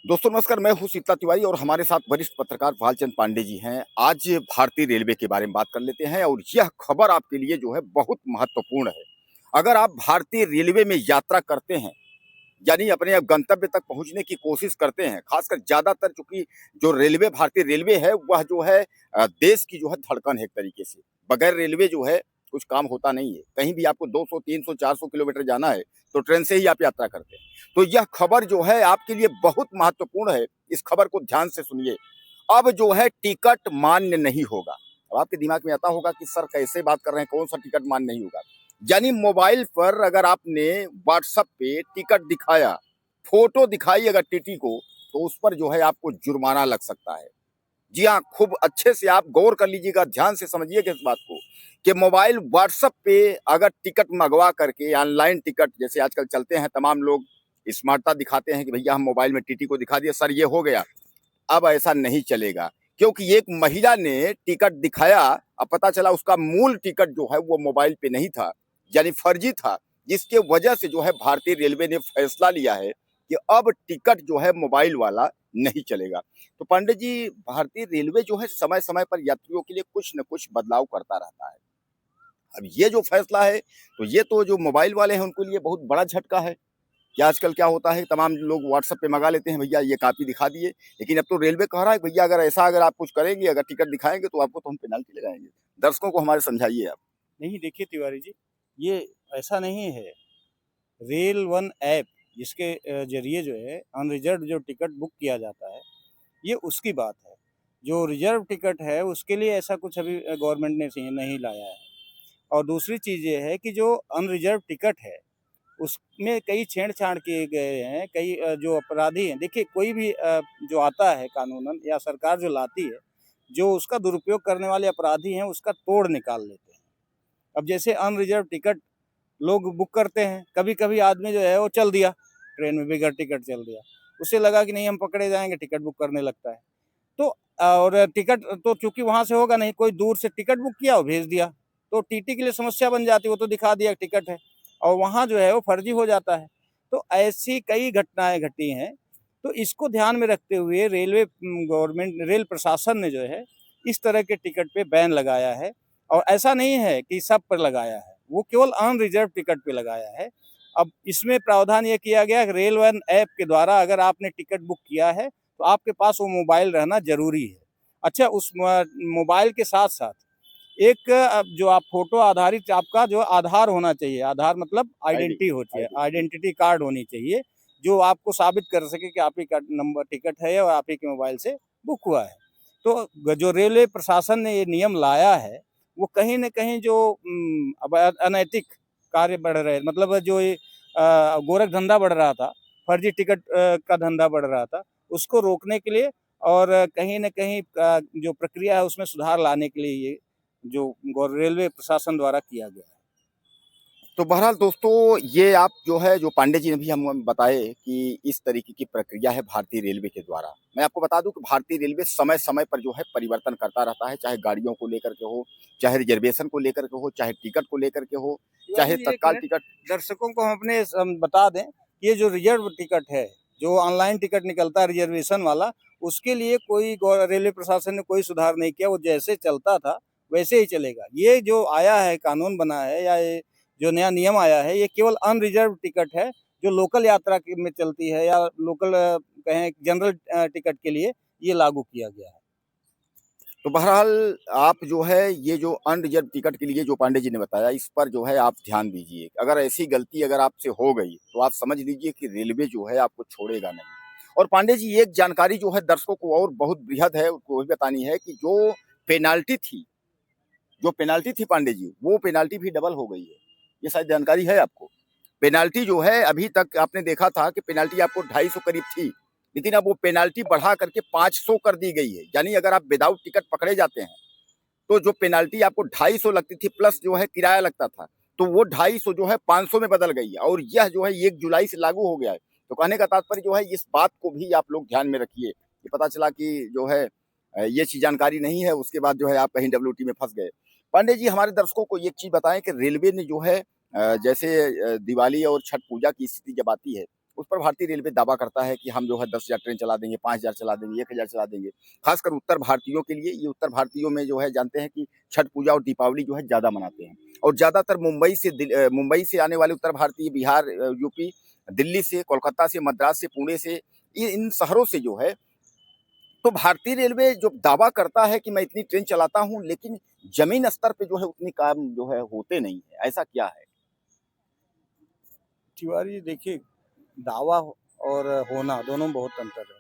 दोस्तों नमस्कार, मैं हूँ शीतला तिवारी और हमारे साथ वरिष्ठ पत्रकार भालचंद पांडे जी हैं। आज भारतीय रेलवे के बारे में बात कर लेते हैं और यह खबर आपके लिए जो है बहुत महत्वपूर्ण है। अगर आप भारतीय रेलवे में यात्रा करते हैं, यानी अपने गंतव्य तक पहुंचने की कोशिश करते हैं, खासकर ज्यादातर चूंकि जो रेलवे भारतीय रेलवे है वह जो है देश की जो है धड़कन है एक तरीके से। बगैर रेलवे जो है कुछ काम होता नहीं है। कहीं भी आपको 200 300 400 किलोमीटर जाना है तो ट्रेन से ही आप यात्रा करते हैं। तो यह खबर जो है आपके लिए बहुत महत्वपूर्ण है। इस खबर को ध्यान से सुनिए। अब जो है टिकट मान्य नहीं होगा। अब आपके दिमाग में आता होगा कि सर कैसे बात कर रहे हैं, कौन सा टिकट मान्य नहीं होगा। यानी मोबाइल पर अगर आपने व्हाट्सएप पे टिकट दिखाया, फोटो दिखाई अगर टीटी को, तो उस पर जो है आपको जुर्माना लग सकता है। जी हाँ, खूब अच्छे से आप गौर कर लीजिएगा, ध्यान से समझिएगा इस बात को कि मोबाइल व्हाट्सएप पे अगर टिकट मंगवा करके ऑनलाइन टिकट जैसे आजकल चलते हैं, तमाम लोग स्मार्टता दिखाते हैं कि भैया हम मोबाइल में टीटी को दिखा दिया, सर ये हो गया। अब ऐसा नहीं चलेगा, क्योंकि एक महिला ने टिकट दिखाया, अब पता चला उसका मूल टिकट जो है वो मोबाइल पे नहीं था, यानी फर्जी था। जिसके वजह से जो है भारतीय रेलवे ने फैसला लिया है कि अब टिकट जो है मोबाइल वाला नहीं चलेगा। तो पांडे जी, भारतीय रेलवे जो है समय समय पर यात्रियों के लिए कुछ न कुछ बदलाव करता रहता है। अब ये जो फैसला है, तो ये तो जो मोबाइल वाले हैं उनके लिए बहुत बड़ा झटका है कि आजकल क्या होता है, तमाम लोग व्हाट्सएप पे मंगा लेते हैं, भैया ये कॉपी दिखा दिए। लेकिन अब तो रेलवे कह रहा है भैया अगर ऐसा अगर आप कुछ करेंगे, अगर टिकट दिखाएंगे तो आपको तो हम पेनल्टी लगाएंगे। दर्शकों को हमारे समझाइए आप। नहीं, देखिए तिवारी जी, ये ऐसा नहीं है। रेल वन ऐप जिसके ज़रिए जो है अनरिज़र्व्ड जो टिकट बुक किया जाता है, ये उसकी बात है। जो रिज़र्व टिकट है उसके लिए ऐसा कुछ अभी गवर्नमेंट ने सी नहीं लाया है। और दूसरी चीज़ ये है कि जो अनरिज़र्व्ड टिकट है, उसमें कई छेड़-छाड़ किए गए हैं, कई जो अपराधी हैं, देखिए कोई भी जो आता है कानूनन या सरकार जो लाती है, जो उसका दुरुपयोग करने वाले अपराधी हैं, उसका तोड़ निकाल लेते हैं। अब जैसे अनरिज़र्व्ड टिकट लोग बुक करते हैं, कभी-कभी आदमी जो है वो चल दिया, ट्रेन में बगैर टिकट चल दिया। उसे लगा कि नहीं हम पकड़े जाएँगे, टिकट बुक करने लगता है। तो और टिकट तो चूँकि वहाँ से होगा नहीं, कोई दूर से टिकट बुक किया और भेज दिया, तो टीटी के लिए समस्या बन जाती है, वो तो दिखा दिया टिकट है और वहाँ जो है वो फर्जी हो जाता है। तो ऐसी कई घटनाएँ घटी हैं, तो इसको ध्यान में रखते हुए रेलवे गवर्नमेंट रेल प्रशासन ने जो है, इस तरह के टिकट पे बैन लगाया है और ऐसा नहीं है कि सब पर लगाया है, वो केवल अनरिज़र्व्ड टिकट पे लगाया है। अब इसमें प्रावधान ये किया गया है कि रेल वन ऐप के द्वारा अगर आपने टिकट बुक किया है, तो आपके पास वो मोबाइल रहना ज़रूरी है। अच्छा, उस मोबाइल के साथ-साथ एक जो आप फ़ोटो आधारित आपका जो आधार होना चाहिए, आधार मतलब आईडी आइडेंटिटी होती है, आईडी आइडेंटिटी कार्ड होनी चाहिए, जो आपको साबित कर सके कि आप ही का नंबर टिकट है और आप ही के मोबाइल से बुक हुआ है। तो जो रेलवे प्रशासन ने ये नियम लाया है, वो कहीं न कहीं जो अब अनैतिक कार्य बढ़ रहे, मतलब जो ये गोरख धंधा बढ़ रहा था, फर्जी टिकट का धंधा बढ़ रहा था, उसको रोकने के लिए और कहीं न कहीं जो प्रक्रिया है उसमें सुधार लाने के लिए ये जो रेलवे प्रशासन द्वारा किया गया है। तो बहरहाल दोस्तों, ये आप जो है जो पांडे जी ने भी हम बताए कि इस तरीके की प्रक्रिया है भारतीय रेलवे के द्वारा। मैं आपको बता दूं कि भारतीय रेलवे समय समय पर जो है परिवर्तन करता रहता है, चाहे गाड़ियों को लेकर के हो, चाहे रिजर्वेशन को लेकर के हो, चाहे टिकट को लेकर के हो, चाहे तिवारी जी, 1 तत्काल मिनट, टिकट। दर्शकों को हम अपने बता दें, कि ये जो रिज़र्व टिकट है, जो ऑनलाइन टिकट निकलता है रिज़र्वेशन वाला, उसके लिए कोई रेलवे प्रशासन ने कोई सुधार नहीं किया, वो जैसे चलता था, वैसे ही चलेगा। ये जो आया है, कानून बना है या ये जो नया नियम आया है, ये केवल अनरिज़र्व टिकट है, जो लोकल यात्रा के में चलती है या लोकल कहें जनरल टिकट के लिए ये लागू किया गया है। तो बहरहाल आप जो है ये जो अनरिजर्व टिकट के लिए जो पांडे जी ने बताया, इस पर जो है आप ध्यान दीजिए। अगर ऐसी गलती अगर आपसे हो गई तो आप समझ लीजिए कि रेलवे जो है आपको छोड़ेगा नहीं। और पांडे जी, एक जानकारी जो है दर्शकों को और बहुत बृहद है, उसको भी बतानी है कि पेनाल्टी थी जो पेनाल्टी थी पांडे जी, वो पेनाल्टी भी डबल हो गई है। ये शायद जानकारी है आपको। पेनाल्टी जो है अभी तक आपने देखा था कि पेनाल्टी आपको 250 करीब थी, लेकिन अब वो पेनाल्टी बढ़ा करके 500 कर दी गई है। यानी अगर आप विदाउट टिकट पकड़े जाते हैं तो जो पेनाल्टी आपको 250 लगती थी प्लस जो है किराया लगता था, तो वो 250 जो है 500 में बदल गई है और यह जो है 1 जुलाई से लागू हो गया है। तो कहने का तात्पर्य जो है इस बात को भी आप लोग ध्यान में रखिए। ये पता चला कि जो है ये चीज़ जानकारी नहीं है, उसके बाद जो है आप कहीं डब्ल्यूटी में फँस गए। पांडे जी, हमारे दर्शकों को एक चीज़ बताएँ कि रेलवे ने जो है जैसे दिवाली और छठ पूजा की स्थिति जब आती है, उस पर भारतीय रेलवे दावा करता है कि हम जो है 10,000 ट्रेन चला देंगे, 5,000 चला देंगे, 1,000 चला देंगे। खासकर उत्तर भारतीयों के लिए, ये उत्तर भारतीयों में जो है जानते हैं कि छठ पूजा और दीपावली जो है ज़्यादा मनाते हैं। और ज़्यादातर मुंबई से आने वाले उत्तर भारतीय बिहार, यूपी, दिल्ली से, कोलकाता से, मद्रास से, पुणे से, इन शहरों से जो है, तो भारतीय रेलवे जो दावा करता है कि मैं इतनी ट्रेन चलाता हूँ, लेकिन ज़मीन स्तर पे जो है उतनी काम जो है होते नहीं है। ऐसा क्या है? तिवारी जी देखिए, दावा और होना दोनों में बहुत अंतर है।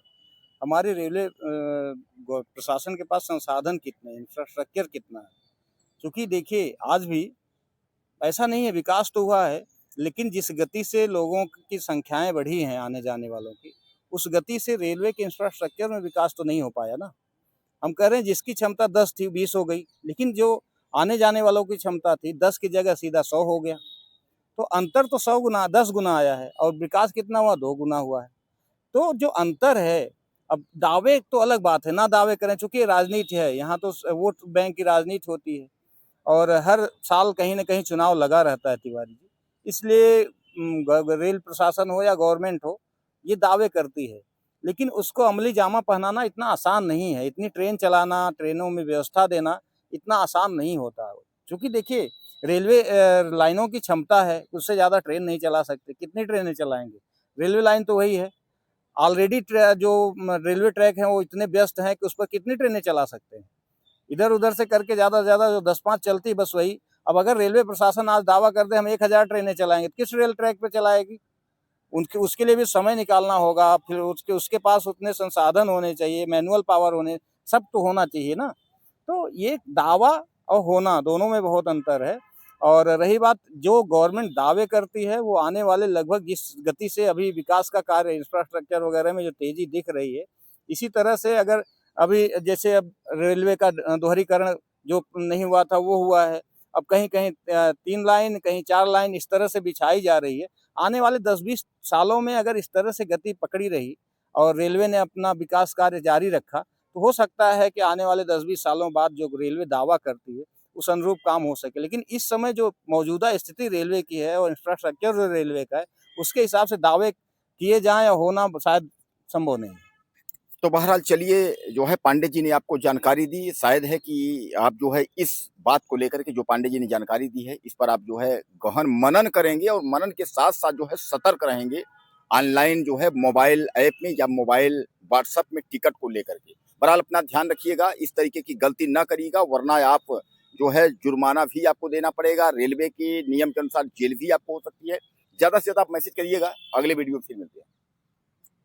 हमारे रेलवे प्रशासन के पास संसाधन कितने हैं, इंफ्रास्ट्रक्चर कितना है। क्योंकि देखिए आज भी ऐसा नहीं है, विकास तो हुआ है, लेकिन जिस गति से लोगों की संख्याएं बढ़ी हैं आने जाने वालों की, उस गति से रेलवे के इंफ्रास्ट्रक्चर में विकास तो नहीं हो पाया ना। हम कह रहे हैं जिसकी क्षमता 10 थी 20 हो गई, लेकिन जो आने जाने वालों की क्षमता थी 10 की जगह सीधा 100 हो गया। तो अंतर तो 100 गुना 10 गुना आया है और विकास कितना हुआ, 2 गुना हुआ है। तो जो अंतर है, अब दावे तो अलग बात है, ना दावे करें, चूंकि राजनीति है, यहाँ तो वोट बैंक की राजनीति होती है और हर साल कहीं ना कहीं चुनाव लगा रहता है तिवारी जी। इसलिए रेल प्रशासन हो या गवर्नमेंट हो, ये दावे करती है, लेकिन उसको अमली जामा पहनाना इतना आसान नहीं है। इतनी ट्रेन चलाना, ट्रेनों में व्यवस्था देना इतना आसान नहीं होता। क्योंकि देखिए रेलवे लाइनों की क्षमता है, उससे ज़्यादा ट्रेन नहीं चला सकते। कितनी ट्रेनें चलाएंगे? रेलवे लाइन तो वही है। ऑलरेडी जो रेलवे ट्रैक हैं वो इतने व्यस्त हैं कि उस पर कितनी ट्रेनें चला सकते हैं। इधर उधर से करके ज़्यादा से ज़्यादा जो 10-5 चलती बस वही। अब अगर रेलवे प्रशासन आज दावा कर दे हम 1000 ट्रेनें चलाएंगे, किस रेल ट्रैक पे चलाएगी? उनके उसके लिए भी समय निकालना होगा, फिर उसके पास उतने संसाधन होने चाहिए, मैनुअल पावर होने, सब तो होना चाहिए ना। तो ये दावा और होना दोनों में बहुत अंतर है। और रही बात जो गवर्नमेंट दावे करती है, वो आने वाले लगभग जिस गति से अभी विकास का कार्य इंफ्रास्ट्रक्चर वगैरह में जो तेजी दिख रही है, इसी तरह से अगर अभी जैसे अब रेलवे का दोहरीकरण जो नहीं हुआ था वो हुआ है। अब कहीं-कहीं 3 लाइन, कहीं 4 लाइन इस तरह से बिछाई जा रही है। आने वाले 10-20 सालों में अगर इस तरह से गति पकड़ी रही और रेलवे ने अपना विकास कार्य जारी रखा, तो हो सकता है कि आने वाले 10-20 सालों बाद जो रेलवे दावा करती है, उस अनुरूप काम हो सके। लेकिन इस समय जो मौजूदा स्थिति रेलवे की है और इंफ्रास्ट्रक्चर जो रेलवे का है, उसके हिसाब से दावे किए जाएँ या होना शायद संभव नहीं है। तो बहरहाल चलिए, जो है पांडे जी ने आपको जानकारी दी, शायद है कि आप जो है इस बात को लेकर के जो पांडे जी ने जानकारी दी है, इस पर आप जो है गहन मनन करेंगे और मनन के साथ-साथ जो है सतर्क रहेंगे, ऑनलाइन जो है मोबाइल ऐप में या मोबाइल व्हाट्सएप में टिकट को लेकर के। बहरहाल अपना ध्यान रखिएगा, इस तरीके की गलती ना करिएगा, वरना आप जो है जुर्माना भी आपको देना पड़ेगा, रेलवे के नियम के अनुसार जेल भी आपको हो सकती है। ज़्यादा से ज़्यादा आप मैसेज करिएगा, अगले वीडियो में फिर मिलते हैं।